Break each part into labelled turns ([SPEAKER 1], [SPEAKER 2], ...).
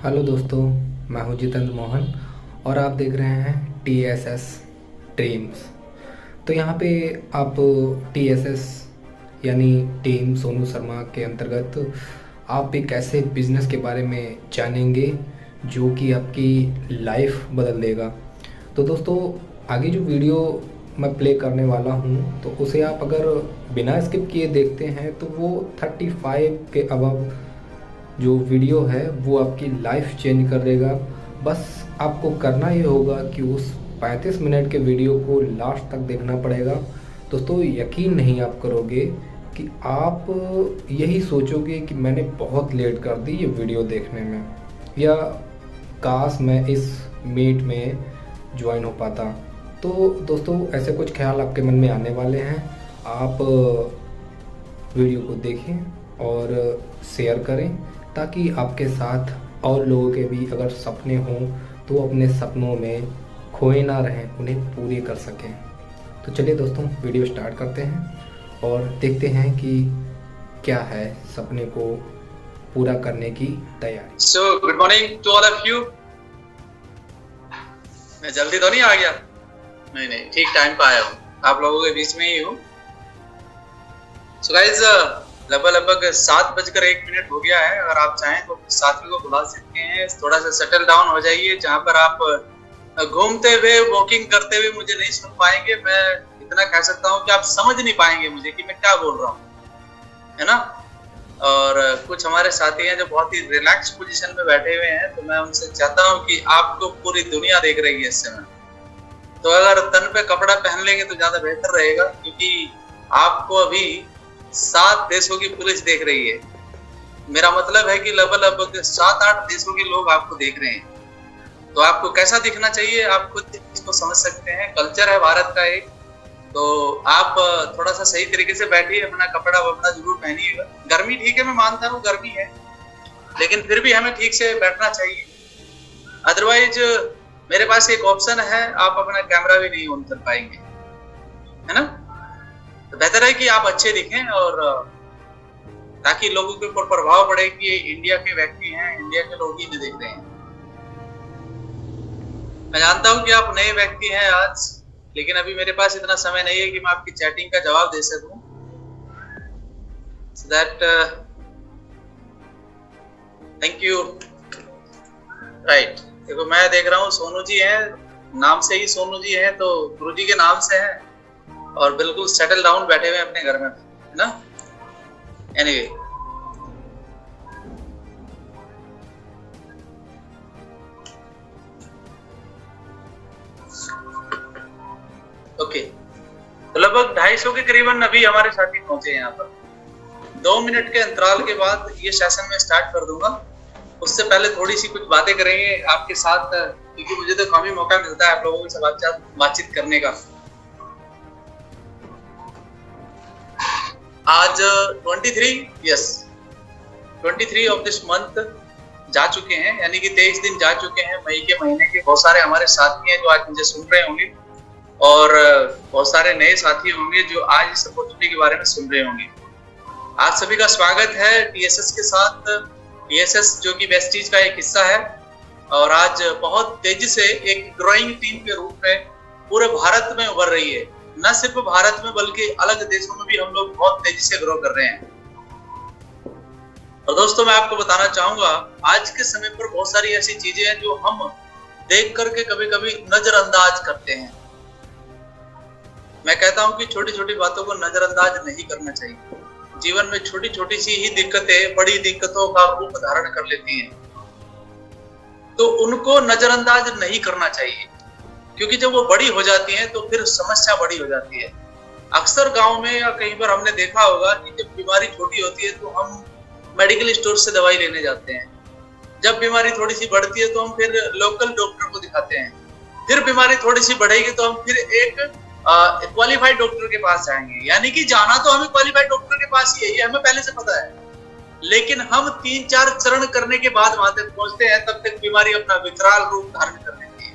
[SPEAKER 1] Hello दोस्तों, मैं हूं जितेंद्र मोहन और आप देख रहे हैं TSS ड्रीम्स। तो यहाँ पे आप TSS यानी टीम सोनू शर्मा के अंतर्गत आप एक ऐसे बिजनेस के बारे में जानेंगे जो कि आपकी लाइफ बदल देगा। तो दोस्तों, आगे जो वीडियो मैं प्ले करने वाला हूँ तो उसे आप अगर बिना स्किप किए देखते हैं तो वो 35 के अबव जो वीडियो है वो आपकी लाइफ चेंज कर देगा। बस आपको करना ये होगा कि उस 35 मिनट के वीडियो को लास्ट तक देखना पड़ेगा। दोस्तों, यकीन नहीं आप करोगे कि आप यही सोचोगे कि मैंने बहुत लेट कर दी ये वीडियो देखने में, या काश मैं इस मीट में ज्वाइन हो पाता। तो दोस्तों, ऐसे कुछ ख्याल आपके मन में आने वाले हैं। आप वीडियो को देखें और शेयर करें ताकि आपके साथ और लोगों के भी अगर सपने हों तो अपने सपनों में खोए ना रहें, उन्हें पूरे कर सकें। तो चलिए दोस्तों, वीडियो स्टार्ट करते हैं और देखते हैं कि क्या है सपने को पूरा करने की तैयारी।
[SPEAKER 2] So good morning to all of you. मैं जल्दी तो नहीं आ गया? नहीं, ठीक टाइम पे आया हूँ, आप लोगों के बीच में ही हूँ। सो गाइज, लगभग 7:01 हो गया है। अगर आप चाहें तो साथी को बुला सकते हैं, थोड़ा सा सेटल डाउन हो जाइए। जहाँ पर आप घूमते हुए वॉकिंग करते हुए मुझे नहीं सुन पाएंगे। मैं इतना कह सकता हूँ कि आप समझ नहीं पाएंगे मुझे कि मैं क्या बोल रहा हूँ, है ना। और कुछ हमारे साथी हैं जो बहुत ही रिलैक्स पोजीशन में बैठे हुए हैं, तो मैं उनसे चाहता हूँ कि आपको पूरी दुनिया देख रही है इस समय। तो अगर तन पे कपड़ा पहन लेंगे तो ज्यादा बेहतर रहेगा, क्योंकि आपको अभी 7 देशों की पुलिस देख रही है। मेरा मतलब है कि लगभग 7-8 देशों के लोग आपको देख रहे हैं। तो आपको कैसा दिखना चाहिए आप खुद इसको समझ सकते हैं। कल्चर है भारत का एक, तो आप थोड़ा सा सही तरीके से बैठिए, अपना कपड़ा वपड़ा जरूर पहनिएगा। गर्मी ठीक है, मैं मानता हूँ गर्मी है, लेकिन फिर भी हमें ठीक से बैठना चाहिए। अदरवाइज मेरे पास एक ऑप्शन है, आप अपना कैमरा भी नहीं ऑन कर पाएंगे, है ना। तो बेहतर है कि आप अच्छे दिखें, और ताकि लोगों के ऊपर प्रभाव पड़े कि ये इंडिया के व्यक्ति हैं, इंडिया के लोग ही नहीं देख रहे हैं। मैं जानता हूं कि आप नए व्यक्ति हैं आज, लेकिन अभी मेरे पास इतना समय नहीं है कि मैं आपकी चैटिंग का जवाब दे सकूं। So that thank you. Right, देखो मैं देख रहा हूँ सोनू जी हैं, नाम से ही सोनू जी हैं, तो गुरु जी के नाम से हैं और बिल्कुल सेटल डाउन बैठे हुए अपने घर में, है ना। Anyway, okay. तो लगभग 250 के करीबन अभी हमारे साथी पहुंचे यहाँ पर। 2 मिनट के अंतराल के बाद ये सेशन में स्टार्ट कर दूंगा। उससे पहले थोड़ी सी कुछ बातें करेंगे आपके साथ, क्योंकि मुझे तो कम ही मौका मिलता है आप लोगों के साथ बातचीत करने का। आज 23 ऑफ दिस मंथ जा चुके हैं, यानी कि 23 दिन जा चुके हैं मई के महीने के। बहुत सारे हमारे साथी हैं जो आज मुझे सुन रहे होंगे, और बहुत सारे नए साथी होंगे जो आज इस अपॉर्चुनिटी के बारे में सुन रहे होंगे। आप सभी का स्वागत है TSS के साथ। TSS जो कि वेस्टीज का एक हिस्सा है, और आज बहुत तेजी से एक ग्रोइंग टीम के रूप में पूरे भारत में उभर रही है। न सिर्फ भारत में बल्कि अलग देशों में भी हम लोग बहुत तेजी से ग्रो कर रहे हैं। और दोस्तों, मैं आपको बताना चाहूंगा, आज के समय पर बहुत सारी ऐसी चीजें हैं जो हम देख करके कभी कभी नजरअंदाज करते हैं। मैं कहता हूं कि छोटी छोटी बातों को नजरअंदाज नहीं करना चाहिए। जीवन में छोटी छोटी सी ही दिक्कतें बड़ी दिक्कतों का रूप धारण कर लेती हैं, तो उनको नजरअंदाज नहीं करना चाहिए, क्योंकि जब वो बड़ी हो जाती हैं तो फिर समस्या बड़ी हो जाती है। अक्सर गांव में या कहीं पर हमने देखा होगा कि जब बीमारी छोटी होती है तो हम मेडिकल स्टोर से दवाई लेने जाते हैं। जब बीमारी थोड़ी सी बढ़ती है तो हम फिर लोकल डॉक्टर को दिखाते हैं। फिर बीमारी थोड़ी सी बढ़ेगी तो हम फिर एक क्वालिफाइड डॉक्टर के पास जाएंगे। यानी कि जाना तो हमें क्वालिफाइड डॉक्टर के पास ही है, ये हमें पहले से पता है, लेकिन हम 3-4 चरण करने के बाद वहां तक पहुंचते हैं, तब तक बीमारी अपना विकराल रूप धारण कर लेती है।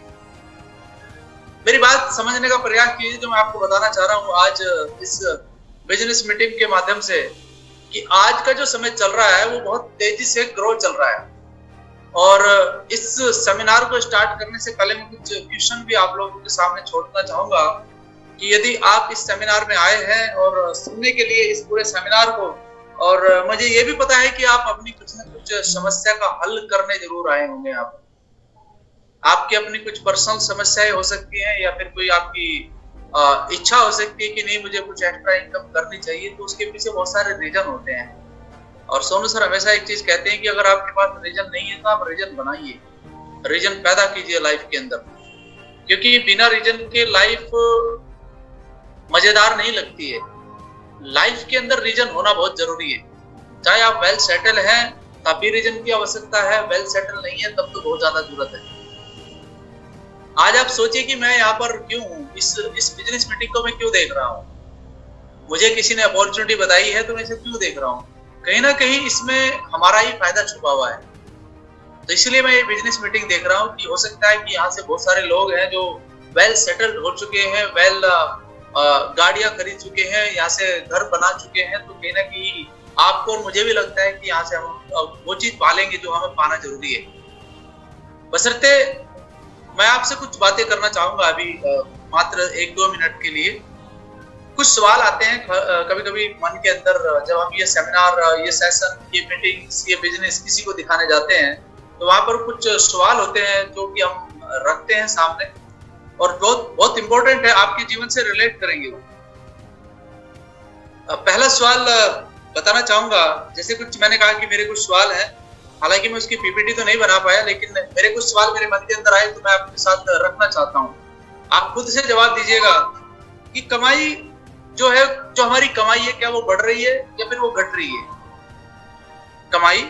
[SPEAKER 2] मेरी बात समझने का प्रयास कीजिए जो मैं आपको बताना चाह रहा हूँ आज इस बिजनेस मीटिंग के माध्यम से, कि आज का जो समय चल रहा है वो बहुत तेजी से ग्रो चल रहा है। और इस सेमिनार को स्टार्ट करने से पहले मैं कुछ क्वेश्चन भी आप लोगों के सामने छोड़ना चाहूंगा कि यदि आप इस सेमिनार में आए हैं और सुनने के लिए इस पूरे सेमिनार को, और मुझे ये भी पता है कि आप अपनी कुछ न कुछ समस्या का हल करने जरूर आए होंगे। आपकी अपनी कुछ पर्सनल समस्याएं हो सकती हैं या फिर कोई आपकी इच्छा हो सकती है कि नहीं मुझे कुछ एक्स्ट्रा इनकम करनी चाहिए, तो उसके पीछे बहुत सारे रीजन होते हैं। और सोनू सर हमेशा एक चीज कहते हैं कि अगर आपके पास रीजन नहीं है तो आप रीजन बनाइए, रीजन पैदा कीजिए लाइफ के अंदर, क्योंकि बिना रीजन के लाइफ मजेदार नहीं लगती है। लाइफ के अंदर रीजन होना बहुत जरूरी है। चाहे आप वेल सेटल हैं तब भी रीजन की आवश्यकता है, वेल सेटल नहीं है तब तो बहुत ज्यादा जरूरत है। आज आप सोचिए कि मैं यहाँ पर क्यों हूँ, इस बिजनेस मीटिंग को मैं क्यों देख रहा हूँ। मुझे किसी ने अपॉर्चुनिटी बताई है तो मैं इसे क्यों देख रहा हूँ। कहीं ना कहीं इसमें हमारा ही फायदा छुपा हुआ है। तो इसलिए मैं ये बिजनेस मीटिंग देख रहा हूँ कि हो सकता है कि यहाँ से बहुत सारे लोग हैं जो वेल सेटल्ड हो चुके हैं, वेल गाड़ियां खरीद चुके हैं, यहाँ से घर बना चुके हैं। तो कहीं ना कहीं आपको और मुझे भी लगता है कि यहाँ से हम वो चीज पालेंगे जो हमें पाना जरूरी है। बशर्ते मैं आपसे कुछ बातें करना चाहूंगा अभी मात्र 1-2 मिनट के लिए। कुछ सवाल आते हैं कभी कभी मन के अंदर, जब हम ये सेमिनार, ये सेशन, ये मीटिंग्स, ये बिजनेस किसी को दिखाने जाते हैं तो वहां पर कुछ सवाल होते हैं जो कि हम रखते हैं सामने और बहुत इंपॉर्टेंट है, आपके जीवन से रिलेट करेंगे वो। पहला सवाल बताना चाहूंगा, जैसे कुछ मैंने कहा कि मेरे कुछ सवाल हैं, हालांकि मैं उसकी पीपीटी तो नहीं बना पाया, लेकिन मेरे कुछ सवाल मेरे मन के अंदर आए तो मैं आपके साथ रखना चाहता हूँ। आप खुद से जवाब दीजिएगा कि कमाई जो है, जो हमारी कमाई है, क्या वो बढ़ रही है या फिर वो घट रही है। कमाई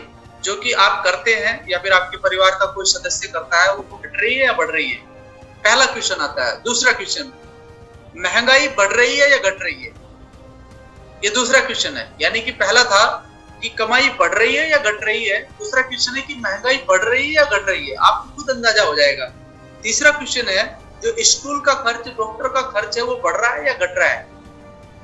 [SPEAKER 2] जो कि आप करते हैं या फिर आपके परिवार का कोई सदस्य करता है, वो घट रही है या बढ़ रही है। पहला क्वेश्चन आता है। दूसरा क्वेश्चन, महंगाई बढ़ रही है या घट रही है। ये दूसरा क्वेश्चन है। यानी कि पहला था कि कमाई बढ़ रही है या घट रही है, दूसरा क्वेश्चन है कि महंगाई बढ़ रही है या घट रही है। आपको खुद अंदाजा हो जाएगा। तीसरा क्वेश्चन है, जो स्कूल का खर्च, डॉक्टर का खर्च है, वो बढ़ रहा है या घट रहा है,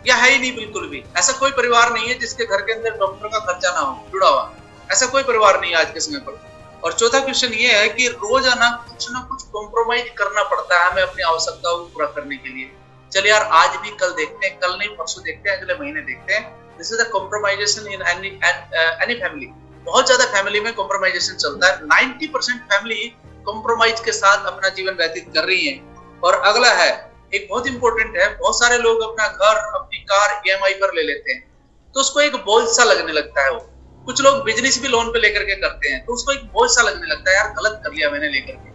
[SPEAKER 2] या है ही नहीं बिल्कुल भी। ऐसा कोई परिवार नहीं है जिसके घर के अंदर डॉक्टर का खर्चा ना हो जुड़ा हुआ, ऐसा कोई परिवार नहीं है आज के समय पर। और चौथा क्वेश्चन ये है कि रोजाना कुछ ना कुछ कॉम्प्रोमाइज करना पड़ता है हमें अपनी आवश्यकताओं को पूरा करने के लिए। चलिए यार, आज भी कल देखते हैं, कल नहीं परसों देखते हैं, अगले महीने देखते हैं। This is the compromisation in any family. बहुत ज्यादा फैमिली में कॉम्प्रोमाइजेशन चलता है। 90% फैमिली कॉम्प्रोमाइज के साथ अपना जीवन व्यतीत कर रही है। और अगला है, एक बहुत इंपॉर्टेंट है, बहुत सारे लोग अपना घर, अपनी कार EMI पर ले लेते हैं तो उसको एक बोझ सा लगने लगता है। वो कुछ लोग बिजनेस भी लोन पे लेकर के करते हैं तो उसको एक बोझ सा लगने लगता है, यार गलत कर लिया मैंने लेकर के।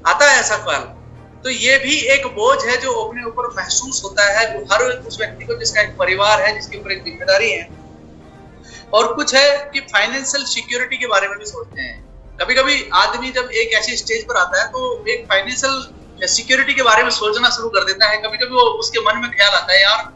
[SPEAKER 2] आता है ऐसा ख्याल। तो ये भी एक बोझ है जो अपने ऊपर महसूस होता है हर उस व्यक्ति को जिसका एक परिवार है, जिसके ऊपर एक जिम्मेदारी है। और कुछ है कि फाइनेंशियल सिक्योरिटी के बारे में भी सोचते हैं। कभी कभी आदमी जब एक ऐसी स्टेज पर आता है तो एक फाइनेंशियल सिक्योरिटी के बारे में सोचना शुरू कर देता है। कभी कभी वो उसके मन में ख्याल आता है, यार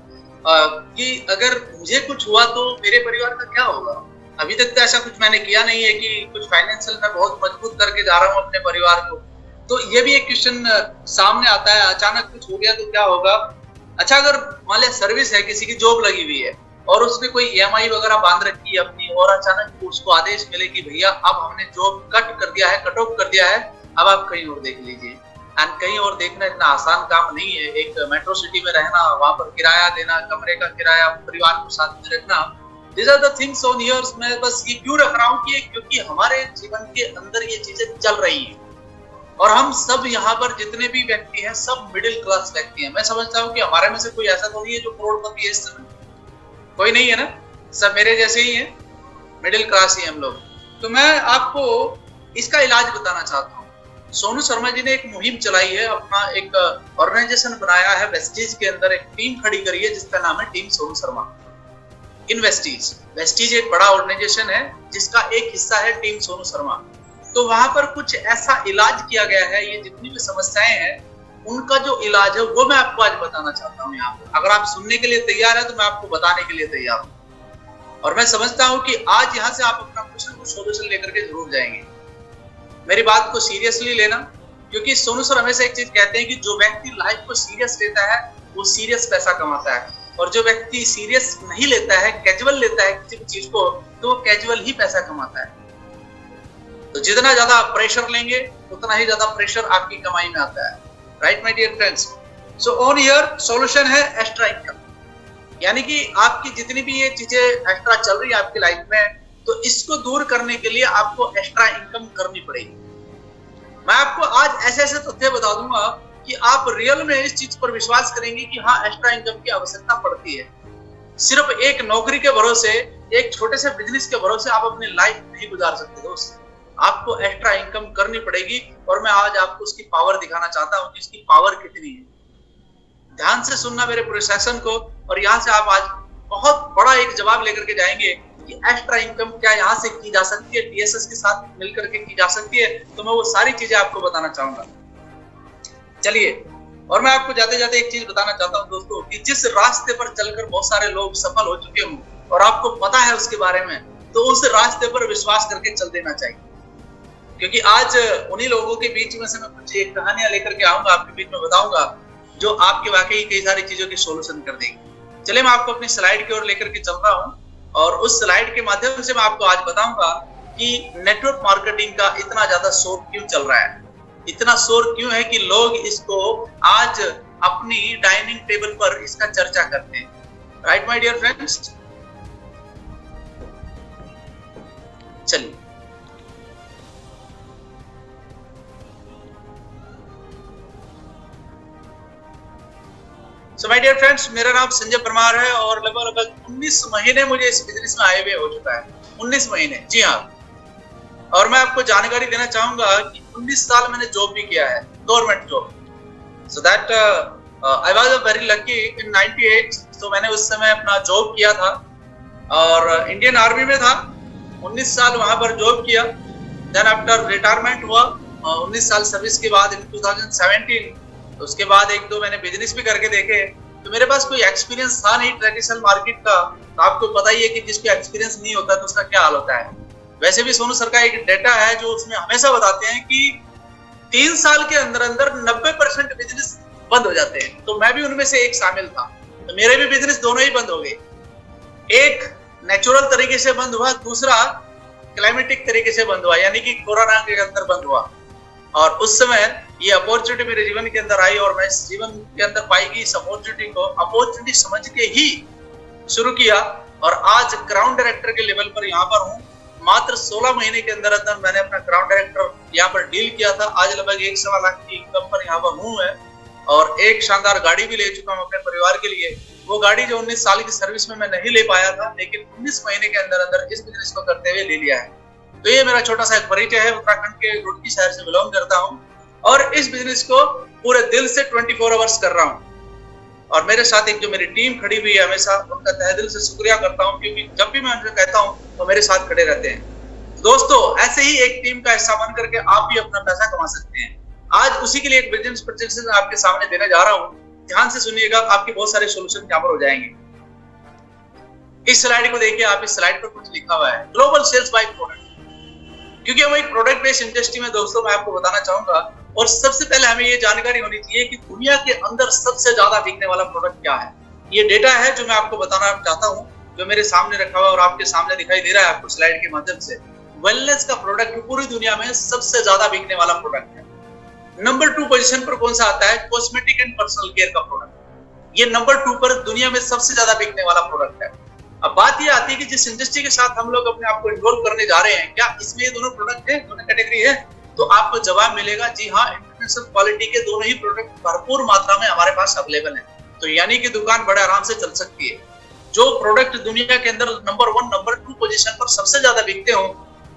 [SPEAKER 2] कि अगर मुझे कुछ हुआ तो मेरे परिवार का क्या होगा। अभी तक तो ऐसा कुछ मैंने किया नहीं है कि कुछ फाइनेंशियल में बहुत मजबूत करके जा रहा हूँ अपने परिवार को। तो ये भी एक क्वेश्चन सामने आता है, अचानक कुछ हो गया तो क्या होगा। अच्छा, अगर मान लिया सर्विस है, किसी की जॉब लगी हुई है और उसने कोई EMI वगैरह बांध रखी है अपनी, और अचानक उसको आदेश मिले कि भैया अब हमने जॉब कट कर दिया है, कट ऑफ कर दिया है, अब आप कहीं और देख लीजिए। एंड कहीं और देखना इतना आसान काम नहीं है। एक मेट्रो सिटी में रहना, वहां पर किराया देना, कमरे का किराया, परिवार को साथ में रखना, These are the things on yours। मैं बस ये क्यों रख रहा हूँ कि क्योंकि हमारे जीवन के अंदर ये चीजें चल रही हैं और हम सब यहाँ पर जितने भी व्यक्ति हैं सब मिडिल क्लास व्यक्ति हैं। मैं समझता हूँ कि हमारे में से कोई ऐसा तो नहीं है जो करोड़पति है इस समय, कोई नहीं है ना, सब मेरे जैसे ही हैं, मिडिल क्लास ही हम लोग। तो मैं आपको इसका इलाज बताना चाहता हूँ। सोनू शर्मा जी ने एक मुहिम चलाई है, अपना एक ऑर्गेनाइजेशन बनाया है, वेस्टीज के अंदर एक टीम खड़ी करी है जिसका नाम है टीम सोनू शर्मा इन वेस्टीज। वेस्टीज एक बड़ा ऑर्गेनाइजेशन है जिसका एक हिस्सा है टीम सोनू शर्मा। तो वहां पर कुछ ऐसा इलाज किया गया है, ये जितनी भी समस्याएं हैं उनका जो इलाज है वो मैं आपको आज बताना चाहता हूँ यहाँ पर। अगर आप सुनने के लिए तैयार है तो मैं आपको बताने के लिए तैयार हूँ। और मैं समझता हूँ कि आज यहाँ से आप अपना कुछ न कुछ सोल्यूशन लेकर के जरूर जाएंगे। मेरी बात को सीरियसली लेना, क्योंकि सोनू सर हमेशा एक चीज कहते हैं कि जो व्यक्ति लाइफ को सीरियस लेता है वो सीरियस पैसा कमाता है, और जो व्यक्ति सीरियस नहीं लेता है, कैजुअल लेता है किसी भी चीज को, तो वो कैजुअल ही पैसा कमाता है। तो जितना ज्यादा आप प्रेशर लेंगे उतना ही ज्यादा प्रेशर आपकी कमाई में आता है। Right my dear friends. So on here solution है एक्स्ट्रा इनकम, यानी कि आपकी जितनी भी ये चीजें एक्स्ट्रा चल रही है आपकी लाइफ में, तो इसको दूर करने के लिए आपको एक्स्ट्रा इनकम करनी पड़ेगी। मैं आपको आज ऐसे ऐसे तथ्य बता दूंगा कि आप रियल में इस चीज पर विश्वास करेंगे कि हाँ, एक्स्ट्रा इनकम की आवश्यकता पड़ती है। सिर्फ एक नौकरी के भरोसे, एक छोटे से बिजनेस के भरोसे आप अपनी लाइफ नहीं गुजार सकते दोस्त। आपको एक्स्ट्रा इनकम करनी पड़ेगी और मैं आज आपको उसकी पावर दिखाना चाहता हूँ कि इसकी पावर कितनी है। ध्यान से सुनना मेरे पूरे सेशन को, और यहाँ से आप आज बहुत बड़ा एक जवाब लेकर के जाएंगे कि एक्स्ट्रा इनकम क्या यहाँ से की जा सकती है, टीएसएस के साथ मिलकर के की जा सकती है। तो मैं वो सारी चीजें आपको बताना चाहूंगा। चलिए, और मैं आपको जाते जाते एक चीज बताना चाहता हूँ दोस्तों, कि जिस रास्ते पर चलकर बहुत सारे लोग सफल हो चुके हों और आपको पता है उसके बारे में, तो उस रास्ते पर विश्वास करके चल देना चाहिए। क्योंकि आज उन्हीं लोगों के बीच में से मैं कुछ एक कहानियां लेकर के आऊंगा, आपके बीच में बताऊंगा, जो आपके वाकई कई सारी चीजों की सोल्यूशन कर देगी। चलिए, मैं आपको अपनी स्लाइड की ओर लेकर के चल रहा हूँ, और उस स्लाइड के माध्यम से मैं आपको आज बताऊंगा कि नेटवर्क मार्केटिंग का इतना ज्यादा शोर क्यों चल रहा है। इतना शोर क्यों है कि लोग इसको आज अपनी डाइनिंग टेबल पर इसका चर्चा करते हैं। Right my dear friends. चलिए, सो माय डियर फ्रेंड्स, मेरा नाम संजय परमार है और लगभग 19 महीने मुझे इस बिजनेस में आए हुए हो चुका है। 19 महीने, जी हाँ। और मैं आपको जानकारी देना चाहूंगा कि 19 साल मैंने जॉब भी किया है, government job. So that I was very lucky in 98। तो मैंने उस समय अपना जॉब किया था और इंडियन आर्मी में था। 19 साल वहां पर जॉब किया। देन आफ्टर रिटायरमेंट हुआ 19 साल सर्विस के बाद इन 2017। तो उसके बाद एक दो मैंने बिजनेस भी करके देखे। तो मेरे पास कोई एक्सपीरियंस था नहीं ट्रेडिशनल मार्केट का। तो आपको पता ही है कि जिसको एक्सपीरियंस नहीं होता तो उसका क्या हाल होता है। वैसे भी सोनू सर का एक डेटा है जो उसमें हमेशा बताते हैं कि 3 साल के अंदर अंदर 90% बिजनेस बंद हो जाते हैं। तो मैं भी उनमें से एक शामिल था। तो मेरे भी बिजनेस दोनों ही बंद हो गए। एक नेचुरल तरीके से बंद हुआ, दूसरा क्लाइमेटिक तरीके से बंद हुआ, यानी कि कोरोना के अंदर बंद हुआ। और उस समय ये अपॉर्चुनिटी मेरे जीवन के अंदर आई और मैं इस जीवन के अंदर पाई गई इस अपॉर्चुनिटी को अपॉर्चुनिटी समझ के ही शुरू किया। और आज ग्राउंड डायरेक्टर के लेवल पर यहाँ पर हूँ। मात्र 16 महीने के अंदर अंदर मैंने अपना ग्राउंड डायरेक्टर यहाँ पर डील किया था। आज लगभग 1.25 लाख की इनकम पर यहाँ पर हूँ मैं, और एक शानदार गाड़ी भी ले चुका हूँ अपने परिवार के लिए। वो गाड़ी जो 19 साल की सर्विस में मैं नहीं ले पाया था, लेकिन 19 महीने के अंदर अंदर इस बिजनेस को करते हुए ले लिया है। तो ये मेरा छोटा सा एक परिचय है। उत्तराखंड के रुड़की शहर से बिलोंग करता हूँ और इस बिजनेस को पूरे दिल से 24 आवर्स कर रहा हूँ। और मेरे साथ एक जो मेरी टीम खड़ी हुई है, हमेशा उनका तहे दिल से शुक्रिया करता हूँ, क्योंकि जब भी मैं उनसे कहता हूँ तो मेरे साथ खड़े रहते हैं। दोस्तों, ऐसे ही एक टीम का हिस्सा बन करके आप भी अपना पैसा कमा सकते हैं। आज उसी के लिए एक बिजनेस प्रेजेंटेशन आपके सामने देने जा रहा हूँ। ध्यान से सुनिएगा, आपके बहुत सारे सोल्यूशन यहाँ पर हो जाएंगे। इस स्लाइड को देखिए, आप इस स्लाइड पर कुछ लिखा हुआ है, ग्लोबल सेल्स बाय प्रोडक्ट। क्योंकि हम एक प्रोडक्ट बेस्ड इंडस्ट्री में दोस्तों, मैं आपको बताना चाहूंगा, और सबसे पहले हमें ये जानकारी होनी चाहिए कि दुनिया के अंदर सबसे ज्यादा बिकने वाला प्रोडक्ट क्या है। ये डेटा है जो मैं आपको बताना चाहता हूँ, जो मेरे सामने रखा हुआ और आपके सामने दिखाई दे रहा है आपको स्लाइड के माध्यम से। वेलनेस का प्रोडक्ट पूरी दुनिया में सबसे ज्यादा बिकने वाला प्रोडक्ट है। नंबर 2 पोजीशन पर कौन सा आता है? कॉस्मेटिक एंड पर्सनल केयर का प्रोडक्ट। ये नंबर 2 पर दुनिया में सबसे ज्यादा बिकने वाला प्रोडक्ट है। अब बात ये आती है कि जिस इंडस्ट्री के साथ हम लोग अपने आप को इन्वॉल्व करने जा रहे हैं, क्या इसमें ये दोनों प्रोडक्ट है, दोनों कैटेगरी है? तो आपको जवाब मिलेगा, जी हाँ, इंटरनेशनल क्वालिटी के दोनों ही प्रोडक्ट भरपूर मात्रा में हमारे पास अवेलेबल है। तो यानी कि दुकान बड़े आराम से चल सकती है। जो प्रोडक्ट दुनिया के अंदर नंबर 1, नंबर 2 पोजीशन पर सबसे ज्यादा बिकते हो,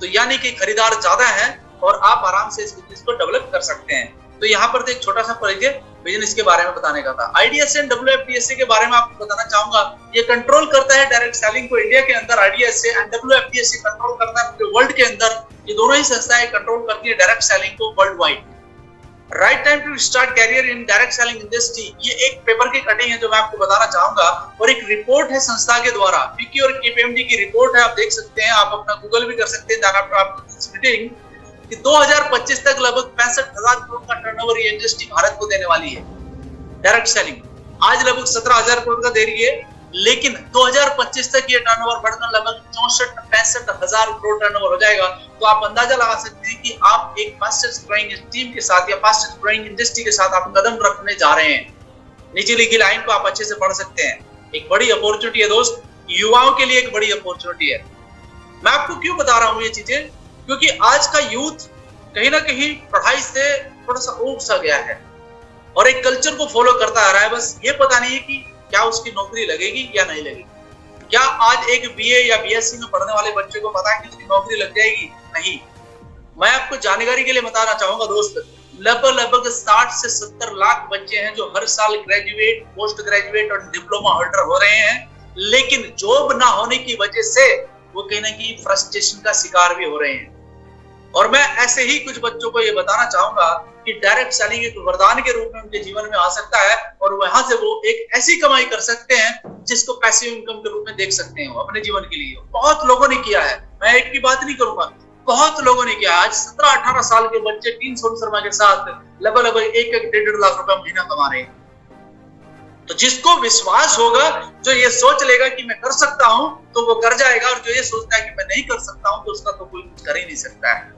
[SPEAKER 2] तो यानी कि खरीदार ज्यादा है और आप आराम से इस बिजनेस को डेवलप कर सकते हैं। तो यहाँ पर तो एक छोटा सा परिचय बिजनेस के बारे में बताने का था। IDSA एंड WFDSA के बारे में आपको बताना चाहूंगा। ये कंट्रोल करता है डायरेक्ट सेलिंग को इंडिया के अंदर। IDSA एंड WFDSA कंट्रोल करता है पूरे वर्ल्ड के अंदर। ये दोनों ही संस्थाएं कंट्रोल करती है डायरेक्ट सेलिंग को world wide. Right time to start career in direct selling industry, ये एक पेपर की कटिंग है जो मैं आपको बताना चाहूंगा, और एक रिपोर्ट है संस्था के द्वारा। पीके और KPMG की रिपोर्ट है, आप देख सकते हैं, आप अपना गूगल भी कर सकते हैं मीटिंग कि 2025 तक लगभग 65,000 करोड़ का टर्नओवर ये इंडस्ट्री भारत को देने वाली है डायरेक्ट सेलिंग। आज लगभग 17,000 करोड़ का दे रही है, लेकिन 2025 तक ये टर्नओवर बढ़कर लगभग 64-65 हजार करोड़ टर्नओवर हो जाएगा। तो आप अंदाजा लगा सकते हैं कि आप एक फास्टेस्ट ग्रोइंग टीम के साथ या फास्टेस्ट ग्रोइंग इंडस्ट्री के साथ आप कदम रखने जा रहे हैं। नीचे लिखी लाइन को आप अच्छे से पढ़ सकते हैं। एक बड़ी अपॉर्चुनिटी है दोस्त, युवाओं के लिए एक बड़ी अपॉर्चुनिटी है। मैं आपको क्यों बता रहा हूं ये चीजें, क्योंकि आज का यूथ कहीं ना कहीं पढ़ाई से थोड़ा सा ऊब सा गया है और एक कल्चर को फॉलो करता आ रहा है। बस ये पता नहीं है कि क्या उसकी नौकरी लगेगी या नहीं लगेगी। क्या आज एक बीए या बीएससी में पढ़ने वाले बच्चे को पता है कि उसकी नौकरी लग जाएगी? नहीं। मैं आपको जानकारी के लिए बताना चाहूंगा दोस्त, लगभग 60 से 70 लाख बच्चे हैं जो हर साल ग्रेजुएट, पोस्ट ग्रेजुएट और डिप्लोमा होल्डर हो रहे हैं, लेकिन जॉब ना होने की वजह से वो कहीं ना कहीं फ्रस्ट्रेशन का शिकार भी हो रहे हैं। और मैं ऐसे ही कुछ बच्चों को ये बताना चाहूंगा कि डायरेक्ट सेलिंग एक वरदान के रूप में उनके जीवन में आ सकता है और वहां से वो एक ऐसी कमाई कर सकते हैं जिसको पैसिव इनकम के रूप में देख सकते हैं अपने जीवन के लिए। बहुत लोगों ने किया है, मैं एक की बात नहीं करूंगा, बहुत लोगों ने किया। आज 17-18 साल के बच्चे टीम सोनू शर्मा के साथ लगभग 1-1.5 लाख रुपए महीना कमा रहे हैं। तो जिसको विश्वास होगा, जो ये सोच लेगा कि मैं कर सकता हूं, तो वो कर जाएगा, और जो ये सोचता है कि मैं नहीं कर सकता हूं, तो उसका तो कोई कुछ कर ही नहीं सकता है।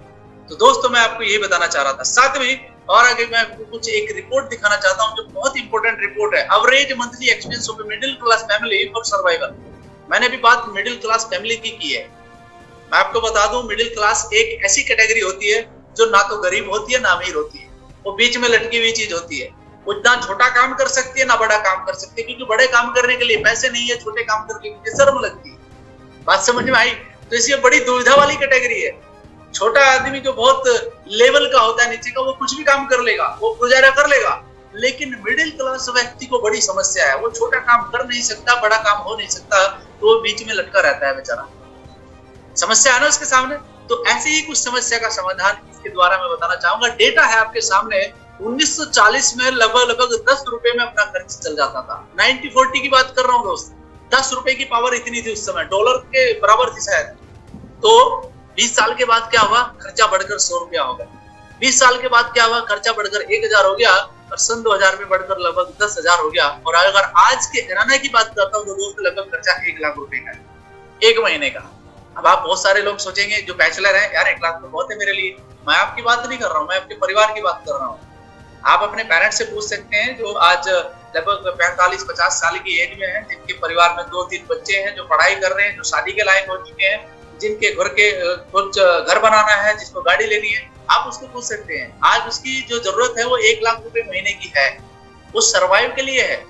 [SPEAKER 2] तो दोस्तों मैं आपको यही बताना चाह रहा था। साथ में और आगे मैं आपको कुछ एक रिपोर्ट दिखाना चाहता हूं जो बहुत इंपॉर्टेंट रिपोर्ट है। Average monthly expense of middle class family for survival. मैंने अभी बात मिडिल क्लास फैमिली की है। मैं आपको बता दूं, मिडिल क्लास एक ऐसी कैटेगरी होती है जो ना तो गरीब होती है ना अमीर होती है, वो बीच में लटकी हुई चीज होती है। वो ना छोटा काम कर सकती है ना बड़ा काम कर सकती है, क्योंकि बड़े काम करने के लिए पैसे नहीं है, छोटे काम करने के लिए शर्म लगती है। बात समझ में आई? तो इसलिए बड़ी दुविधा वाली कैटेगरी है। छोटा आदमी जो बहुत लेवल का होता है नीचे का, वो कुछ भी काम कर लेगा, वो गुजारा कर लेगा। लेकिन मिडिल क्लास व्यक्ति को बड़ी समस्या है, वो छोटा काम कर नहीं सकता, बड़ा काम हो नहीं सकता, तो वो बीच में लटका रहता है बेचारा। समस्या है ना उसके सामने। तो ऐसे ही कुछ समस्या का समाधान इसके द्वारा मैं बताना चाहूंगा। डेटा है आपके सामने। 1940 में लगभग 10 रुपए में अपना खर्च चल जाता था। 90-40 की बात कर रहा हूँ दोस्त। 10 रुपए की पावर इतनी थी उस समय, डॉलर के बराबर थी शायद। तो 20 साल के बाद क्या हुआ? खर्चा बढ़कर 100 रुपया हो गया। 20 साल के बाद क्या हुआ? खर्चा बढ़कर 1000 हो गया, और सन 2000 में बढ़कर लगभग 10,000 हो गया। और अगर आज के ऐराना की बात करता हूँ तो दोस्त लगभग खर्चा 1 लाख रुपए का है, 1 महीने का। अब आप बहुत सारे लोग सोचेंगे जो बैचलर हैं, यार 1 लाख तो बहुत है मेरे लिए। मैं आपकी बात नहीं कर रहा हूँ, मैं आपके परिवार की बात कर रहा हूँ। आप अपने पेरेंट्स से पूछ सकते हैं जो आज लगभग 45-50 साल की एज में हैं, जिनके परिवार में 2-3 बच्चे हैं, जो पढ़ाई कर रहे हैं, जो शादी के लायक हो चुके हैं, जिनके कुछ घर बनाना है, जिसको गाड़ी लेनी है। आप उसको पूछ सकते हैं। आज उसकी जो जरूरत है वो 1 लाख रुपए महीने की है। वो सर्वाइव के लिए है,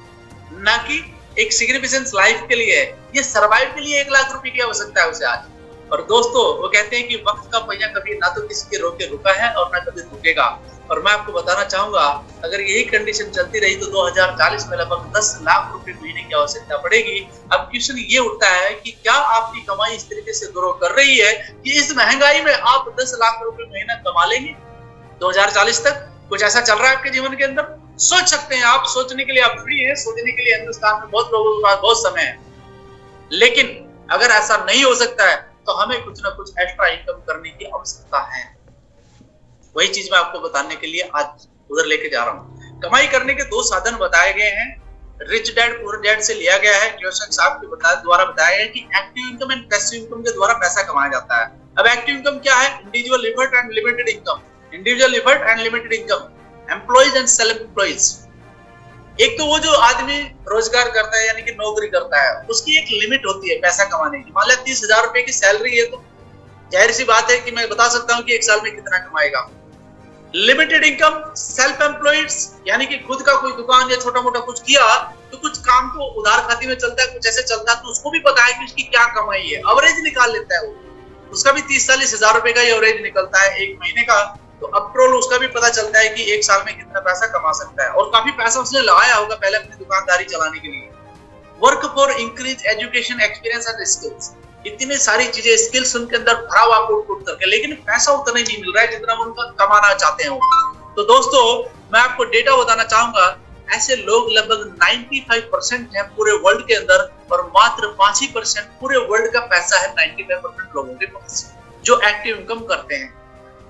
[SPEAKER 2] ना कि एक सिग्निफिकेंस लाइफ के लिए है। ये सर्वाइव के लिए 1 लाख रुपए की आवश्यकता है उसे आज। और दोस्तों वो कहते हैं कि वक्त का पहिया कभी ना तो किसी के रोके रुका है और ना कभी रुकेगा। और मैं आपको बताना चाहूंगा, अगर यही कंडीशन चलती रही तो 2040 में लगभग 10 लाख रुपए महीने की आवश्यकता पड़ेगी। अब क्वेश्चन ये उठता है कि क्या आपकी कमाई इस तरीके से ग्रो कर रही है कि इस महंगाई में आप 10 लाख रुपए महीना कमा लेंगे 2040 तक? कुछ ऐसा चल रहा है आपके जीवन के अंदर? सोच सकते हैं आप, सोचने के लिए आप फ्री हैं, सोचने के लिए हिंदुस्तान में बहुत लोगों के पास बहुत समय है। लेकिन अगर ऐसा नहीं हो सकता है तो हमें कुछ ना कुछ एक्स्ट्रा इनकम करने की आवश्यकता है। वही चीज मैं आपको बताने के लिए आज उधर लेके जा रहा हूँ। कमाई करने के 2 साधन बताए गए हैं। रिच डैड पुअर डैड से लिया गया है, क्योशक साहब के द्वारा बताया गया है कि active income and passive income के द्वारा पैसा कमाया जाता है। अब एक्टिव इनकम क्या है? Individual effort and limited income. Individual effort and limited income, employees and self employees. एक तो वो जो आदमी रोजगार करता है यानी कि नौकरी करता है, उसकी एक लिमिट होती है पैसा कमाने की। मान लिया 30,000 रुपए की सैलरी है, तो जाहिर सी बात है कि मैं बता सकता हूँ कि 1 साल में कितना कमाएगा। लिमिटेड इनकम, सेल्फ एम्प्लॉइड यानी कि खुद का कोई दुकान या छोटा मोटा कुछ किया, तो कुछ काम तो उधार खाते में चलता है, कुछ ऐसे चलता है, तो उसको भी पता है कि उसकी क्या कमाई है, एवरेज निकाल लेता है वो। उसका भी 30-40 हजार रुपए का एवरेज निकलता है 1 महीने का। तो अपट्रोल उसका भी पता चलता है कि 1 साल में कितना पैसा कमा सकता है, और काफी पैसा उसने लगाया होगा पहले अपनी दुकानदारी चलाने के लिए। Work for increase education experience and skills, इतनी सारी चीजें, स्किल्स उनके अंदर भरा हुआ पुट करके, लेकिन पैसा उतना ही नहीं मिल रहा है जितना वो उनका कमाना चाहते हैं। तो दोस्तों मैं आपको डेटा बताना चाहूंगा, ऐसे लोग लगभग 95% है पूरे वर्ल्ड के अंदर, और मात्र 5% पूरे वर्ल्ड का पैसा है 95% लोगों के पास जो एक्टिव इनकम करते हैं।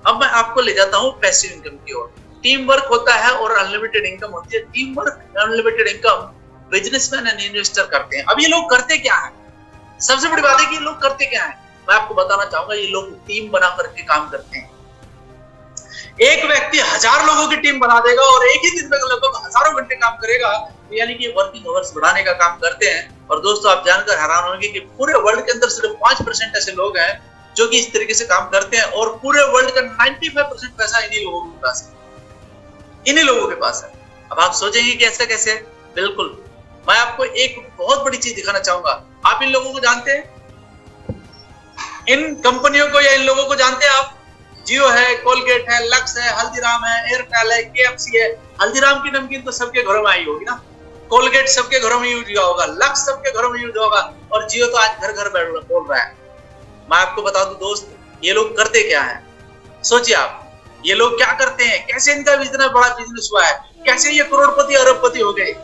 [SPEAKER 2] अब मैं आपको ले जाता हूँ पैसिव इनकम की ओर। टीम वर्क होता है और अनलिमिटेड इनकम होती है। Team work, unlimited income businessman and investor करते हैं। अब ये लोग करते क्या है? सबसे बड़ी बात है कि ये लोग करते क्या है, मैं आपको बताना चाहूंगा। ये लोग टीम बना करके काम करते हैं। एक व्यक्ति 1000 लोगों की टीम बना देगा और एक ही दिन में लगभग हजारों घंटे काम करेगा, यानी कि वर्किंग आवर्स बढ़ाने का काम करते हैं। और दोस्तों आप जानकर हैरान होंगे कि पूरे वर्ल्ड के अंदर सिर्फ 5% ऐसे लोग हैं जो कि इस तरीके से काम करते हैं, और पूरे वर्ल्ड का 95% पैसा इन्हीं लोगों के पास है, इन्हीं लोगों के पास है। अब आप सोचेंगे कि ऐसा कैसे? बिल्कुल, मैं आपको एक बहुत बड़ी चीज दिखाना चाहूंगा। आप इन लोगों को जानते हैं? इन कंपनियों को या इन लोगों को जानते हैं आप? जियो है, कोलगेट है, लक्स है, हल्दीराम है, एयरटेल है, KFC है। हल्दीराम की नमकीन तो सबके घरों में आई होगी ना, कोलगेट सबके घरों में यूज हुआ होगा, लक्स सबके घरों में यूज होगा, और जियो तो आज घर घर बोल रहा है। मैं आपको बता दूं दोस्त, ये लोग करते क्या है? सोचिए आप, ये लोग क्या करते हैं, कैसे इनका इतना बड़ा बिजनेस हुआ है, कैसे ये करोड़पति अरबपति हो गए।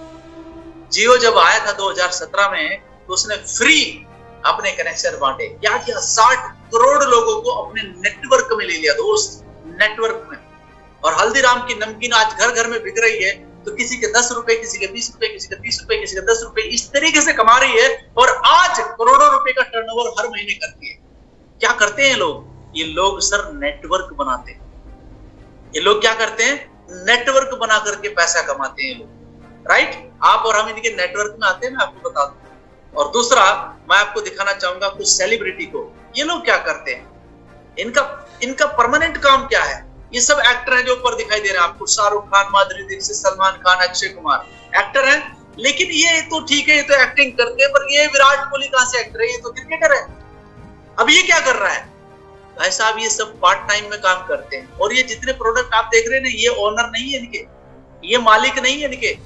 [SPEAKER 2] जियो जब आया था 2017 में, तो उसने फ्री अपने कनेक्शन बांटे। क्या किया? 60 करोड़ लोगों को अपने नेटवर्क में ले लिया दोस्त, नेटवर्क में। और हल्दीराम की नमकीन आज घर घर में बिक रही है, तो किसी के 10 रुपए, किसी के 20 रुपए, किसी के 30 रुपए, किसी के 10 रुपए, इस तरीके से कमा रही है, और आज करोड़ों रुपए का टर्नओवर हर महीने करती है। क्या करते हैं लोग? ये लोग सर नेटवर्क बनाते हैं। ये लोग क्या करते हैं? नेटवर्क बना करके पैसा कमाते हैं लोग, राइट? आप और हम इनके नेटवर्क में आते हैं, मैं आपको बता दूं। और दूसरा मैं आपको दिखाना चाहूंगा कुछ सेलिब्रिटी को। ये लोग क्या करते हैं? इनका परमानेंट काम क्या है? ये सब एक्टर हैं जो ऊपर दिखाई दे रहे हैं आपको, शाहरुख खान, माधुरी दीक्षित, सलमान खान, अक्षय कुमार, एक्टर हैं। लेकिन ये तो ठीक है, ये तो एक्टिंग करते हैं, पर ये विराट कोहली कहां से एक्टर है? ये तो क्रिकेटर है। अब ये क्या कर रहा है? भाई साहब, ये सब पार्ट टाइम में काम करते हैं। और ये जितने प्रोडक्ट आप देख रहे हैं ना, ये ओनर नहीं है इनके, ये मालिक नहीं है इनके।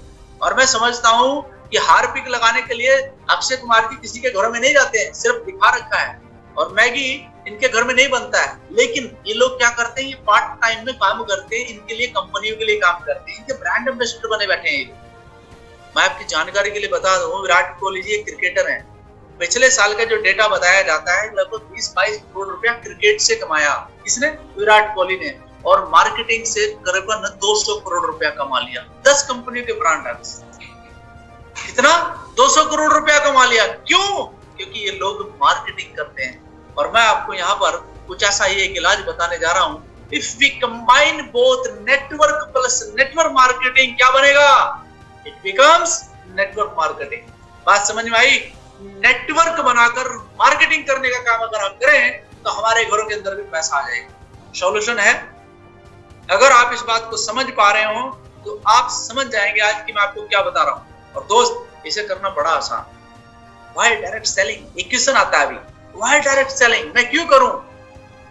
[SPEAKER 2] और मैं समझता हूं कि हार्पिक लगाने के लिए अक्षय कुमार की किसी के घरों में नहीं जाते हैं, सिर्फ दिखा रखा है। और मैगी इनके घर में नहीं बनता है। लेकिन ये लोग क्या करते हैं? ये पार्ट टाइम में काम करते हैं, इनके लिए कंपनियों के लिए काम करते हैं, इनके ब्रांड एम्बेसडर बने बैठे हैं। मैं आपकी जानकारी के लिए बता दूं, विराट कोहली जी एक क्रिकेटर हैं। पिछले साल का जो डेटा बताया जाता है, लगभग 20-22 करोड़ रुपया क्रिकेट से कमाया। किसने? विराट कोहली ने। और मार्केटिंग से करीबन 200 करोड़ रुपया कमा लिया। 10 कंपनियों के ब्रांड है। कितना? 200 करोड़ रुपया कमा लिया। क्यों? क्योंकि ये लोग मार्केटिंग करते हैं। और मैं आपको यहाँ पर कुछ ऐसा ही एक इलाज बताने जा रहा हूँ। If we combine both network plus network marketing, क्या बनेगा? It becomes network marketing. बात समझ में आई? नेटवर्क बनाकर मार्केटिंग करने का काम अगर हम करें, तो हमारे घरों के अंदर भी पैसा आ जाएगा। सॉल्यूशन है। अगर आप इस बात को समझ पा रहे हो, तो आप समझ जाएंगे आज की मैं आपको क्या बता रहा हूँ। और दोस्त, इसे करना बड़ा आसान। Why direct selling? एक क्वेश्चन आता है अभी, व्हाई डायरेक्ट सेलिंग? मैं क्यों करूं?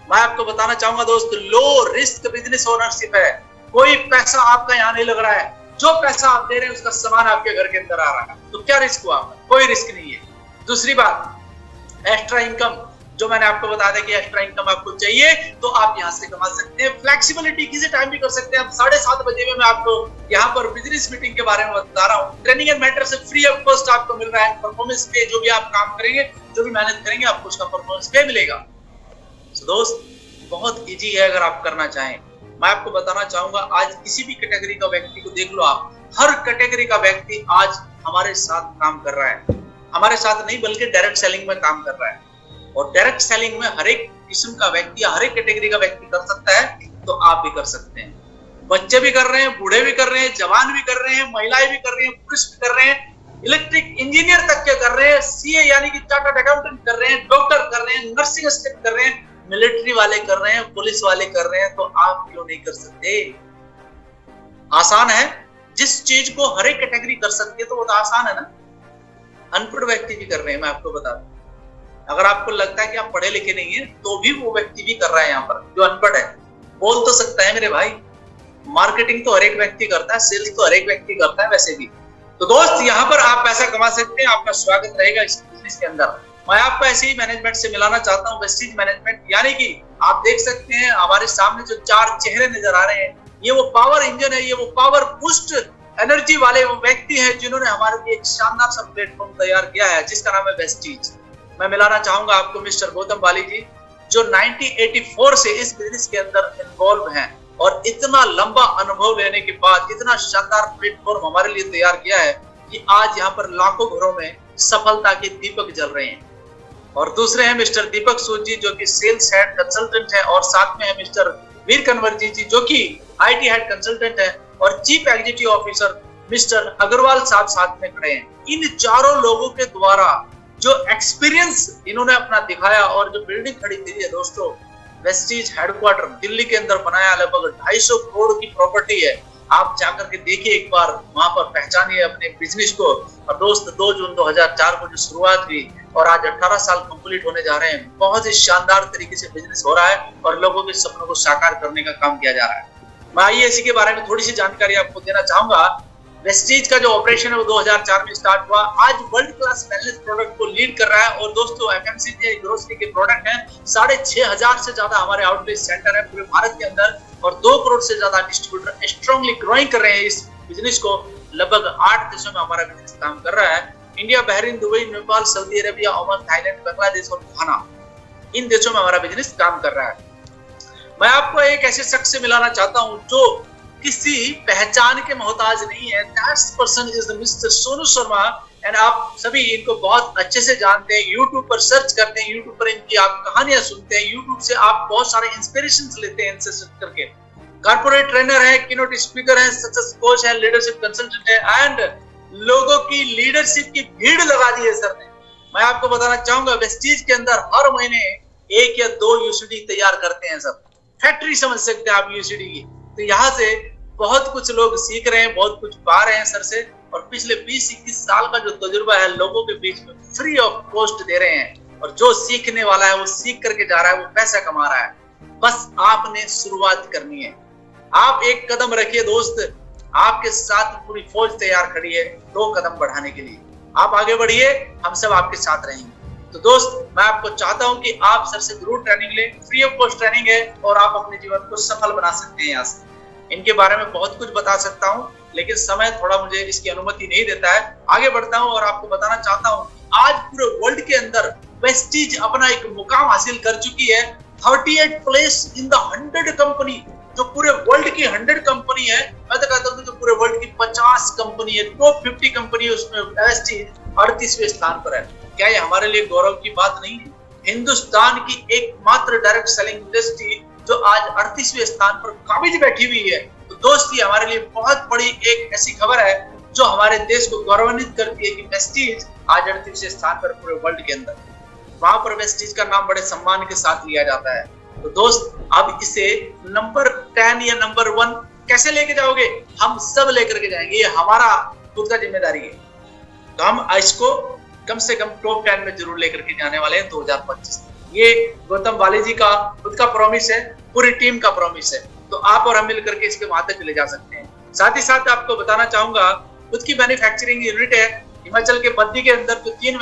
[SPEAKER 2] मैं आपको बताना चाहूंगा दोस्त, लो रिस्क बिजनेस ओनरशिप है। कोई पैसा आपका यहाँ नहीं लग रहा है। जो पैसा आप दे रहे हैं, उसका सामान आपके घर के अंदर आ रहा है। तो क्या रिस्क हुआ? कोई रिस्क नहीं है। दूसरी बात, एक्स्ट्रा इनकम, जो मैंने आपको बता दिया कि एक्स्ट्रा इनकम आपको चाहिए, तो आप यहाँ से कमा सकते हैं। फ्लेक्सिबिलिटी किसी टाइम भी कर सकते हैं। अब 7:30 बजे में मैं आपको यहाँ पर बिजनेस मीटिंग के बारे में बता रहा हूँ। ट्रेनिंग एंड मेंटर से फ्री ऑफ कॉस्ट आपको मिल रहा है। परफॉर्मेंस पे जो भी आप काम करेंगे, जो भी मेहनत करेंगे, आपको उसका परफॉर्मेंस पे मिलेगा। तो दोस्त, बहुत इजी है अगर आप करना चाहें। मैं आपको बताना चाहूंगा, आज किसी भी कैटेगरी का व्यक्ति को देख लो आप, हर कैटेगरी का व्यक्ति आज हमारे साथ काम कर रहा है। हमारे साथ नहीं, बल्कि डायरेक्ट सेलिंग में काम कर रहा है। और डायरेक्ट सेलिंग में हर एक किस्म का व्यक्ति, हर एक कैटेगरी का व्यक्ति कर सकता है, तो आप भी कर सकते हैं। बच्चे भी कर रहे हैं, बूढ़े भी कर रहे हैं, जवान भी कर रहे हैं, महिलाएं भी कर रही हैं, पुरुष भी कर रहे हैं, इलेक्ट्रिक इंजीनियर तक के कर रहे हैं, CA यानी कि चार्टर्ड अकाउंटेंट कर रहे हैं, डॉक्टर कर रहे हैं, नर्सिंग असिस्टेंट कर रहे हैं, मिलिट्री वाले कर रहे हैं, पुलिस वाले कर रहे हैं। तो आप क्यों नहीं कर सकते? आसान है। जिस चीज को हर एक कैटेगरी कर सकती है, तो वो तो आसान है ना। अनपढ़ व्यक्ति भी कर रहे हैं, मैं आपको बता दूं। अगर आपको लगता है कि आप पढ़े लिखे नहीं है, तो भी वो व्यक्ति भी कर रहा है यहाँ पर, जो अनपढ़ है। बोल तो सकता है मेरे भाई। मार्केटिंग तो हर एक व्यक्ति करता है, सेल्स तो हर एक व्यक्ति करता है वैसे भी। तो दोस्त, यहाँ पर आप पैसा कमा सकते हैं। आपका स्वागत रहेगा इस बिजनेस के अंदर। मैं आपको ऐसे ही मैनेजमेंट से मिलाना चाहता हूँ, वेस्टीज मैनेजमेंट। यानी कि आप देख सकते हैं हमारे सामने जो 4 चेहरे नजर आ रहे हैं, ये वो पावर इंजन है, ये वो पावर बूस्ट एनर्जी वाले वो व्यक्ति हैं जिन्होंने हमारे लिए एक शानदार सा प्लेटफॉर्म तैयार किया है, जिसका नाम है वेस्टीज। मैं मिलाना चाहूंगा आपको मिस्टर गौतम बाली जी, जो 1984 से इस बिजनेस के अंदर इन्वॉल्व हैं, और इतना लंबा अनुभव लेने के बाद इतना शानदार प्लेटफॉर्म हमारे लिए तैयार किया है। कि आज यहाँ पर लाखों घरों में सफलता के दीपक जल रहे हैं। और दूसरे हैं मिस्टर दीपक सूद जी, जो कि सेल्स हेड कंसल्टेंट है, और साथ में है मिस्टर वीर कन्वर्जी जी, जो कि आईटी हेड कंसल्टेंट है, और chief executive officer mister Agarwal साहब साथ में खड़े हैं। इन चारों लोगों के द्वारा जो एक्सपीरियंस इन्होंने अपना दिखाया और जो बिल्डिंग खड़ी करी है दोस्तों, वेस्टीज हेडक्वार्टर दिल्ली के अंदर बनाया, लगभग 250 करोड़ की प्रॉपर्टी है। आप जाकर के देखिए एक बार, वहां पर पहचानिए अपने बिजनेस को। और दोस्त 2 जून 2004 को जो शुरुआत हुई और आज 18 साल कंप्लीट होने जा रहे हैं, बहुत ही शानदार तरीके से बिजनेस हो रहा है और लोगों के सपनों को साकार करने का काम किया जा रहा है। मैं आइए इसी के बारे में थोड़ी सी जानकारी आपको देना चाहूंगा। वेस्टीज का जो ऑपरेशन है वो 2004 में स्टार्ट हुआ। आज वर्ल्ड क्लास वेलनेस प्रोडक्ट को लीड कर रहा है। और दोस्तों एफएमसीजी ग्रोसरी के प्रोडक्ट हैं, 6,500 से ज्यादा हमारे आउटलेट सेंटर है पूरे भारत के अंदर, और 2 करोड़ से ज्यादा डिस्ट्रीब्यूटर स्ट्रांगली ग्रोइंग कर रहे हैं इस बिजनेस को। लगभग 8 देशों में हमारा बिजनेस काम कर रहा है। India, Bahrain, Dubai, Nepal, Saudi Arabia, Oman, Thailand, Bangladesh और घाना, इन देशों में हमारा बिजनेस काम कर रहा है। मैं आपको एक ऐसे शख्स से मिलाना चाहता हूं जो किसी पहचान के मोहताज नहीं है। That person is Mr. Sonu Sharma, and आप सभी इनको बहुत अच्छे से जानते हैं। YouTube पर सर्च करते हैं, YouTube पर इनकी आप कहानियां सुनते हैं, YouTube से आप बहुत सारे इंस्पिरेशंस लेते हैं इनसे सर्च करके। कॉर्पोरेट ट्रेनर है, कीनोट स्पीकर है, सक्सेस कोच है, लीडरशिप कंसल्टेंट है, एंड लोगों की लीडरशिप की भीड़ लगा दी है सर ने। मैं आपको बताना चाहूंगा, वेस्टीज के अंदर हर महीने 1 या 2 यूसीडी तैयार करते हैं सर। फैक्ट्री समझ सकते हैं आप यूसीडी की। तो यहाँ से बहुत कुछ लोग सीख रहे हैं, बहुत कुछ पा रहे हैं सर से, और पिछले 20-21 साल का जो तजुर्बा है लोगों के बीच में फ्री ऑफ कॉस्ट दे रहे हैं। और जो सीखने वाला है वो सीख करके जा रहा है, वो पैसा कमा रहा है। बस आपने शुरुआत करनी है। आप एक कदम रखिए दोस्त, आपके साथ पूरी फौज तैयार खड़ी है 2 कदम बढ़ाने के लिए। आप आगे बढ़िए, हम सब आपके साथ रहेंगे। तो दोस्त, मैं आपको चाहता हूं कि आप सर से जरूर ट्रेनिंग लें, फ्री ऑफ कॉस्ट ट्रेनिंग है, और आप अपने जीवन को सफल बना सकते हैं। यहाँ से इनके बारे में बहुत कुछ बता सकता हूं, लेकिन समय थोड़ा मुझे इसकी अनुमति नहीं देता है। आगे बढ़ता हूं और आपको बताना चाहता हूं कि आज पूरे वर्ल्ड के अंदर वेस्टीज अपना एक मुकाम हासिल कर चुकी है। 38 प्लेस इन द 100 कंपनी, जो पूरे वर्ल्ड की 100 कंपनी है। मैं तो कहता हूं जो पूरे वर्ल्ड की 50 कंपनी है, टॉप 50 कंपनी है, उसमें वेस्टीज 38वें स्थान पर है। क्या ये हमारे लिए गौरव की बात नहीं है? हिंदुस्तान की एकमात्र डायरेक्ट सेलिंग इंडस्ट्री जो आज 38वें स्थान पर काबिज बैठी हुई है। तो दोस्त, ये हमारे लिए बहुत बड़ी एक ऐसी खबर है जो हमारे देश को गौरवान्वित करती है कि वेस्टीज आज 38वें स्थान पर पूरे वर्ल्ड के अंदर। वहां पर वेस्टीज का नाम बड़े सम्मान के साथ लिया जाता है। तो दोस्त, अब इसे नंबर 10 या नंबर 1 कैसे लेके जाओगे? हम सब लेकर के जाएंगे, ये हमारा खुद का जिम्मेदारी है। तो हम इसको कम से कम टॉप 10 में जरूर लेकर के जाने वाले हैं 2025। ये गौतम वाले जी का खुद का प्रॉमिस है, पूरी टीम का प्रॉमिस है। तो आप और हम मिलकर के इसके वहां तक ले जा सकते हैं। साथ ही साथ आपको बताना चाहूंगा, खुद की मैन्युफैक्चरिंग यूनिट है हिमाचल के बद्दी के अंदर। जो 3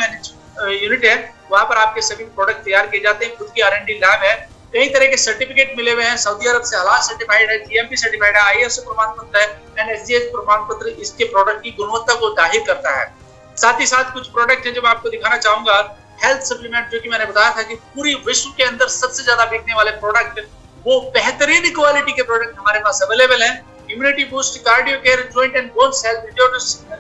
[SPEAKER 2] यूनिट है, वहां पर आपके सभी प्रोडक्ट तैयार किए जाते हैं। खुद की R&D लैब है, कई तरह के सर्टिफिकेट मिले हुए हैं। सऊदी अरब से हलाल सर्टिफाइड है, GMP सर्टिफाइड है, ISO प्रमाण पत्र है, NSGS प्रमाण पत्र इसके प्रोडक्ट की गुणवत्ता को जाहिर करता है। साथ ही साथ कुछ प्रोडक्ट है जो मैं आपको दिखाना चाहूंगा। हेल्थ सप्लीमेंट, जो कि मैंने बताया था कि पूरी विश्व के अंदर सबसे ज्यादा बिकने वाले प्रोडक्ट, वो बेहतरीन क्वालिटी के प्रोडक्ट हमारे पास अवेलेबल हैं। Immunity boost, cardio care, joint and bones health,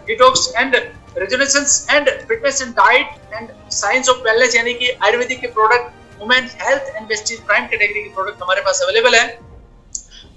[SPEAKER 2] detox and rejuvenescence and fitness and diet and science of wellness, यानी कि आयुर्वेदिक के product, women health and Vestige prime category के प्रोडक्ट हमारे पास अवेलेबल है।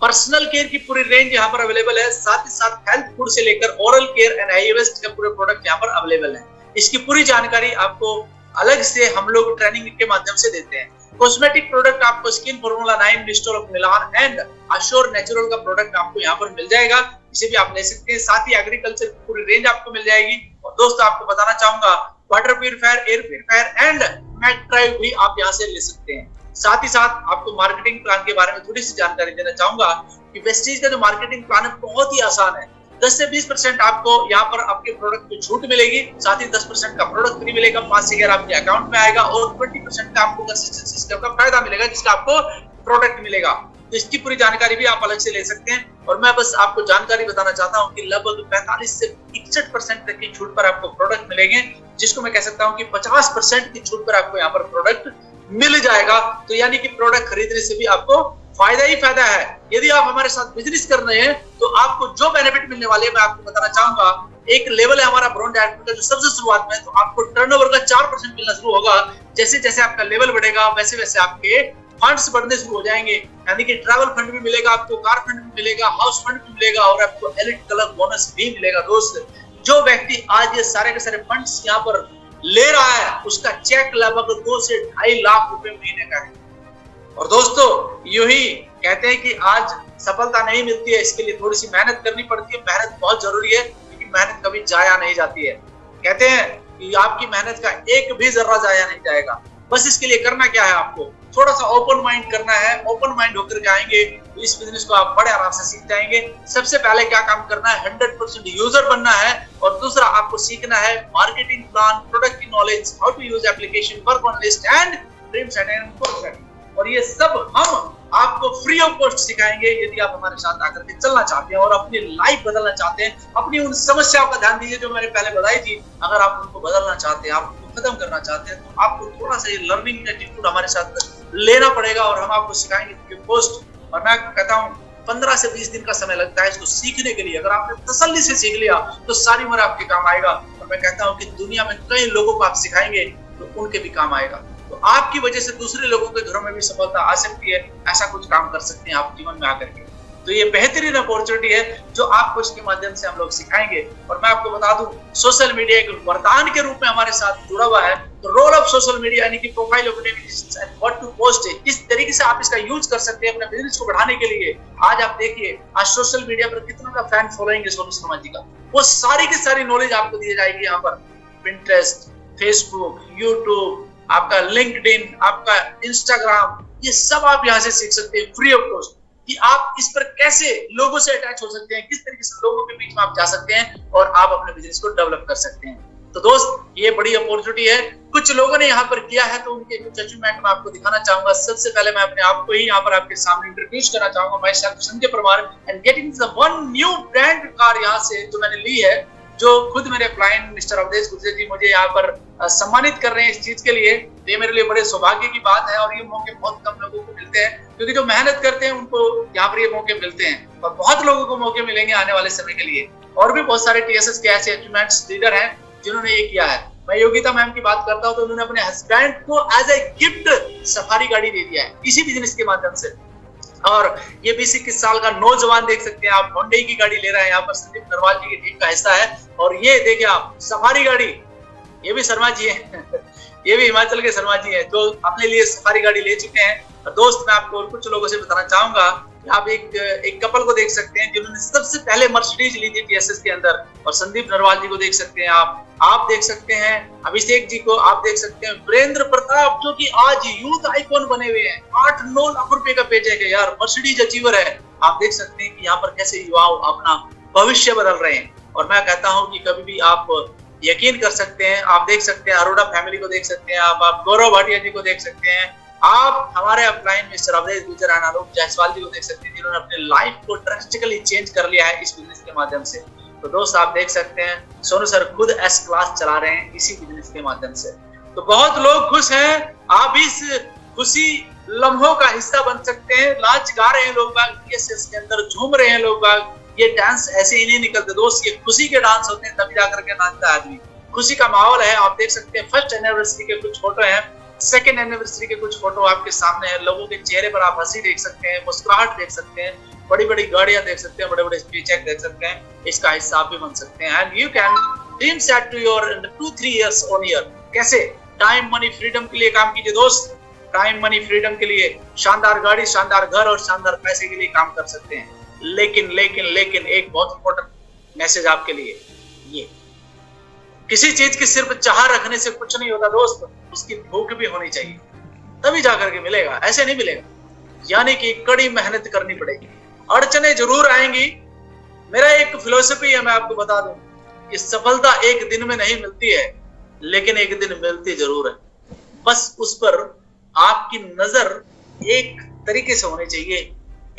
[SPEAKER 2] पर्सनल केयर की पूरी रेंज यहाँ पर अवेलेबल है। साथ ही साथ हेल्थ फूड से लेकर oral care and high waist के पूरे प्रोडक्ट यहाँ पर अवेलेबल है। इसकी पूरी जानकारी आपको अलग से हम लोग ट्रेनिंग के माध्यम से देते हैं। कॉस्मेटिक प्रोडक्ट आपको skin formula 9, restore of Milan and assure natural का प्रोडक्ट आपको यहाँ पर मिल जाएगा, इसे भी आप ले सकते हैं। साथ ही एग्रीकल्चर की पूरी रेंज आपको मिल जाएगी। और दोस्तों, आपको बताना चाहूंगा, water purifier, air purifier and mat drive भी आप यहाँ से ले सकते हैं। साथ ही साथ आपको मार्केटिंग प्लान के बारे में थोड़ी सी जानकारी देना चाहूंगा कि वेस्टीज का जो मार्केटिंग प्लान है बहुत ही आसान है। 10 से 20% आपको यहाँ पर आपके प्रोडक्ट को छूट मिलेगी। साथ ही 10% का प्रोडक्ट फ्री मिलेगा, 5 से 11 आपके अकाउंट में आएगा, और 20% का आपको कंसिस्टेंसी सिस्टम का फायदा मिलेगा, जिसका आपको प्रोडक्ट मिलेगा। तो इसकी पूरी जानकारी भी आप अलग से ले सकते हैं। और मैं बस आपको जानकारी बताना चाहता हूँ कि लगभग 45 से 61% तक की छूट पर आपको प्रोडक्ट मिलेंगे, जिसको मैं कह सकता हूँ कि 50% की छूट पर आपको यहाँ पर प्रोडक्ट मिल जाएगा। तो यानी कि प्रोडक्ट खरीदने से भी आपको फायदा ही फायदा है। यदि आप हमारे साथ बिजनेस कर रहे हैं तो आपको जो बेनिफिट मिलने वाले हैं मैं आपको बताना चाहूंगा। एक लेवल है हमारा ब्रॉन्ज डायरेक्टर का जो सबसे शुरुआत में, तो आपको टर्नओवर का 4% मिलना शुरू होगा। जैसे जैसे आपका लेवल बढ़ेगा वैसे वैसे आपके फंड्स बढ़ने शुरू हो जाएंगे, यानी कि ट्रैवल फंड भी मिलेगा आपको, कार फंड भी मिलेगा, हाउस फंड भी मिलेगा और आपको एलिट कलर बोनस भी मिलेगा। दोस्त, जो व्यक्ति आज ये सारे के सारे फंड्स यहाँ पर ले रहा है उसका चेक लगभग 2 से 2.5 लाख रुपए महीने का है। और दोस्तों, यू ही कहते हैं कि आज सफलता नहीं मिलती है, इसके लिए थोड़ी सी मेहनत करनी पड़ती है। मेहनत बहुत जरूरी है क्योंकि मेहनत कभी जाया नहीं जाती है। कहते हैं कि आपकी मेहनत का एक भी जर्रा जाया नहीं जाएगा। बस इसके लिए करना क्या है, आपको थोड़ा सा ओपन माइंड करना है। ओपन माइंड होकर के आएंगे तो इस बिजनेस को आप बड़े आराम से सीख जाएंगे। सबसे पहले क्या काम करना है, 100% यूजर बनना है। और दूसरा आपको सीखना है मार्केटिंग प्लान, प्रोडक्ट की knowledge, how to use application, work on list and dream set and goal set. और ये सब हम आपको फ्री ऑफ कॉस्ट सिखाएंगे यदि आप हमारे साथ आकर के चलना चाहते हैं और अपनी लाइफ बदलना चाहते हैं। अपनी उन समस्याओं का ध्यान दीजिए जो मैंने पहले बताई थी। अगर आप उनको बदलना चाहते हैं, आप उनको खत्म करना चाहते हैं, तो आपको थोड़ा सा ये लर्निंग एटीट्यूड हमारे साथ लेना पड़ेगा और हम आपको सिखाएंगे फ्री ऑफ कॉस्ट। और मैं कहता हूँ 15 से 20 दिन का समय लगता है इसको सीखने के लिए। अगर आपने तसल्ली से सीख लिया तो सारी उम्र आपके काम आएगा। और मैं कहता हूँ कि दुनिया में कई लोगों को आप सिखाएंगे तो उनके भी काम आएगा। तो आपकी वजह से दूसरे लोगों के घरों में भी सफलता आ सकती है। ऐसा कुछ काम कर सकते हैं आप जीवन में आकर के। तो ये बेहतरीन अपॉर्चुनिटी है जो आपको इसके माध्यम से हम लोग सिखाएंगे। और मैं आपको बता दूं, सोशल मीडिया एक वरदान के रूप में हमारे साथ जुड़ा हुआ है। तो रोल ऑफ सोशल मीडिया यानी कि profile optimisation and what to post, इस तरीके से आप इसका यूज कर सकते हैं अपने बिजनेस को बढ़ाने के लिए। आज आप देखिए, आज सोशल मीडिया पर कितना का फैन फॉलोइंग है सोनू शर्मा जी का। वो सारी की सारी नॉलेज आपको दी जाएगी यहाँ पर। पिंटरेस्ट, फेसबुक, यूट्यूब, आपका लिंक्डइन, आपका इंस्टाग्राम, ये सब आप यहाँ से सीख सकते हैं फ्री ऑफ कॉस्ट कि आप इस पर कैसे लोगों से अटैच हो सकते हैं, किस तरीके से लोगों के बीच में आप जा सकते हैं और आप अपने बिजनेस को डेवलप कर सकते हैं। तो दोस्त, ये बड़ी अपॉर्चुनिटी है। कुछ लोगों ने यहाँ पर किया है तो उनके कुछ अचीवमेंट मैं आपको दिखाना चाहूंगा। सबसे पहले मैं अपने आप को ही यहाँ पर आपके सामने इंट्रोड्यूस करना चाहूंगा। My self Sanjay Parmar and getting the one new brand car यहाँ से जो मैंने ली है, जो खुद मेरे क्लाइंट मिस्टर अवधेश गुर्जर जी मुझे यहाँ पर सम्मानित कर रहे हैं इस चीज के लिए। ये मेरे लिए बड़े सौभाग्य की बात है और ये मौके बहुत कम लोगों को मिलते हैं, क्योंकि जो मेहनत करते हैं उनको यहाँ पर ये मौके मिलते हैं और बहुत लोगों को मौके मिलेंगे आने वाले समय के लिए। और भी बहुत सारे टीएसएस के ऐसे अचीवमेंट्स लीडर हैं जिन्होंने ये किया है। मैं योगिता मैम की बात करता हूँ तो उन्होंने अपने हस्बैंड को एज ए गिफ्ट सफारी गाड़ी दे दिया है इसी बिजनेस के माध्यम से। और ये 20-21 साल का नौजवान देख सकते हैं आप, होंडा की गाड़ी ले रहा है यहाँ पर। संदीप नरवाल जी की टीम का हिस्सा है। और ये देखिए आप, सफारी गाड़ी, ये भी शर्मा जी है ये भी हिमाचल के शर्मा जी है जो अपने लिए सफारी गाड़ी ले चुके हैं। और दोस्त, मैं आपको और कुछ लोगों से बताना चाहूंगा। आप एक कपल को देख सकते हैं जिन्होंने सबसे पहले मर्सिडीज ली थी टीएसएस के अंदर। और संदीप नरवाल जी को देख सकते हैं आप देख सकते हैं अभिषेक जी को, आप देख सकते हैं वीरेंद्र प्रताप जो कि आज यूथ आइकॉन बने हुए हैं। 8-9 लाख रुपए का पेचेक है यार, मर्सिडीज अचीवर है। आप देख सकते हैं कि यहाँ पर कैसे युवा अपना भविष्य बदल रहे हैं। और मैं कहता हूँ कि कभी भी आप यकीन कर सकते हैं। आप देख सकते हैं अरोड़ा फैमिली को देख सकते हैं आप गौरव भाटिया जी को देख सकते हैं, आप हमारे upline mister Awadhesh Gurjar and Alok Jaiswal ji को देख सकते हैं जिन्होंने अपने लाइफ को ड्रास्टिकली चेंज कर लिया है इस बिजनेस के माध्यम से। तो दोस्त, आप देख सकते हैं सोनू सर खुद एस क्लास चला रहे हैं इसी बिजनेस के माध्यम से। तो बहुत लोग खुश हैं, आप इस खुशी लम्हों का हिस्सा बन सकते हैं। नाच गा रहे हैं लोग बाग, टीएसएस के अंदर झूम रहे हैं लोग बाग। ये डांस ऐसे ही नहीं निकलते दोस्त, ये खुशी के डांस होते हैं, तभी जाकर के नाचता है आदमी। खुशी का माहौल है। आप देख सकते हैं फर्स्ट एनिवर्सरी के कुछ फोटो हैं, सेकेंड एनिवर्सरी के कुछ फोटो आपके सामने हैं। लोगों के चेहरे पर आप हंसी देख सकते हैं, मुस्कुराहट देख सकते हैं, बड़ी बड़ी गाड़ियां देख सकते हैं, बड़े बड़े पेचेक देख सकते हैं। इसका हिस्सा आप भी बन सकते हैं। And you can dream set to your 2-3 years on year। कैसे? टाइम मनी फ्रीडम के लिए काम कीजिए दोस्त। टाइम मनी फ्रीडम के लिए शानदार गाड़ी, शानदार घर और शानदार पैसे के लिए काम कर सकते हैं। लेकिन लेकिन लेकिन एक बहुत इंपॉर्टेंट मैसेज आपके लिए, ये किसी चीज की सिर्फ चाह रखने से कुछ नहीं होता दोस्त, उसकी भूख भी होनी चाहिए, तभी जाकर के मिलेगा, ऐसे नहीं मिलेगा। यानी कि कड़ी मेहनत करनी पड़ेगी, अड़चने जरूर आएंगी। मेरा एक फिलॉसफी है, मैं आपको बता दूं, कि सफलता एक दिन में नहीं मिलती है, लेकिन एक दिन मिलती जरूर है। बस उस पर आपकी नजर एक तरीके से होनी चाहिए,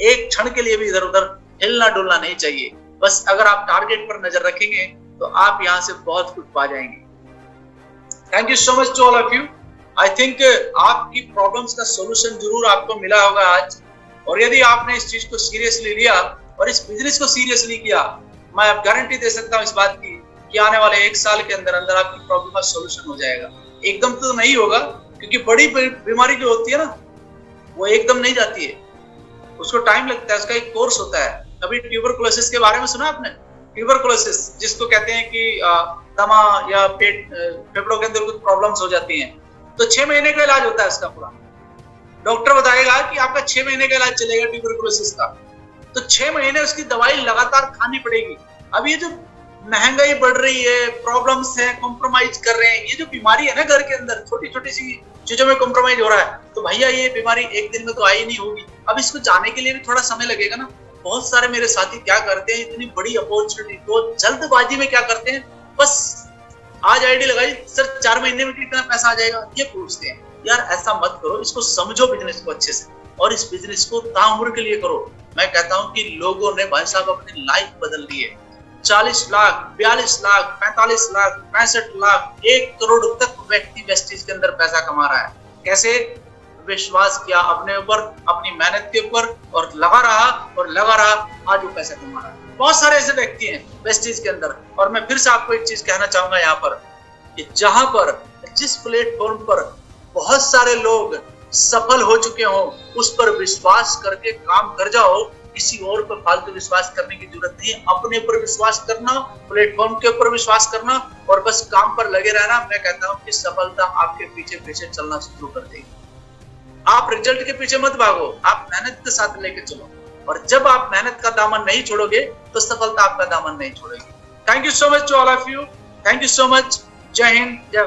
[SPEAKER 2] एक क्षण के लिए भी इधर उधर हिलना डुलना नहीं चाहिए। बस अगर आप टारगेट पर नजर रखेंगे तो आप यहां से बहुत कुछ पा जाएंगे। Thank you so much to all of you. I think आपकी प्रॉब्लम्स का सॉल्यूशन जरूर आपको मिला होगा आज। और यदि आपने इस चीज को सीरियसली लिया और इस बिजनेस को सीरियसली किया, मैं अब गारंटी दे सकता हूं इस बात की कि आने वाले 1 साल के अंदर अंदर आपकी प्रॉब्लम का सोल्यूशन हो जाएगा। एकदम तो नहीं होगा, क्योंकि बड़ी बीमारी जो होती है ना वो एकदम नहीं जाती है, उसको टाइम लगता है, उसका एक कोर्स होता है। कभी ट्यूबरकुलोसिस के बारे में सुना आपने? ट्यूबरकुलोसिस जिसको कहते हैं कि दमा या फेफड़ों के अंदर कुछ प्रॉब्लम्स हो जाती हैं, तो 6 महीने का इलाज होता है उसका पूरा। डॉक्टर बताएगा कि आपका 6 महीने का इलाज चलेगा ट्यूबरकुलोसिस का, तो 6 महीने उसकी दवाई लगातार खानी पड़ेगी। अब ये जो महंगाई बढ़ रही है, प्रॉब्लम्स है, कॉम्प्रोमाइज कर रहे हैं, ये जो बीमारी है ना घर के अंदर छोटी छोटी सी चीजों में कॉम्प्रोमाइज हो रहा है, तो भैया ये बीमारी एक दिन में तो आई नहीं होगी। अब इसको जाने के लिए भी थोड़ा समय लगेगा ना। बहुत सारे मेरे साथी क्या करते हैं, इतनी बड़ी अपॉर्चुनिटी को जल्दबाजी में क्या करते हैं, बस आज आईडी लगाई सर 4 महीने में कितना पैसा आ जाएगा, ये पूछते हैं। यार ऐसा मत करो, इसको समझो बिजनेस को अच्छे से, और इस बिजनेस को ताउम्र के लिए करो। मैं कहता हूं कि लोगों ने भाई साहब अपनी लाइफ बदल दी है। 40 लाख, 42 लाख, 45 लाख, 65 लाख, 1 करोड़ तक व्यक्ति वेस्टीज के अंदर पैसा कमा रहा है। कैसे? विश्वास किया अपने ऊपर, अपनी मेहनत के ऊपर, और लगा रहा, आज वो पैसा कमा रहा है। बहुत सारे ऐसे व्यक्ति हैं वेस्टीज के अंदर। और मैं फिर से आपको एक चीज कहना चाहूंगा यहाँ पर, कि जहां पर जिस प्लेटफॉर्म पर बहुत सारे लोग सफल हो चुके हो, उस पर विश्वास करके काम कर जाओ। किसी और पर फालतू विश्वास करने की जरूरत नहीं है। अपने ऊपर विश्वास करना, प्लेटफॉर्म के ऊपर विश्वास करना, और बस काम पर लगे रहना। मैं कहता हूँ कि सफलता आपके पीछे पीछे चलना शुरू कर देगी। आप रिजल्ट के पीछे मत भागो, आप मेहनत के साथ लेके चलो, और जब आप मेहनत का दामन नहीं छोड़ोगे तो सफलता आपका दामन नहीं छोड़ेगी। Thank you so much to all of you. Thank you so much. जय हिंद, जय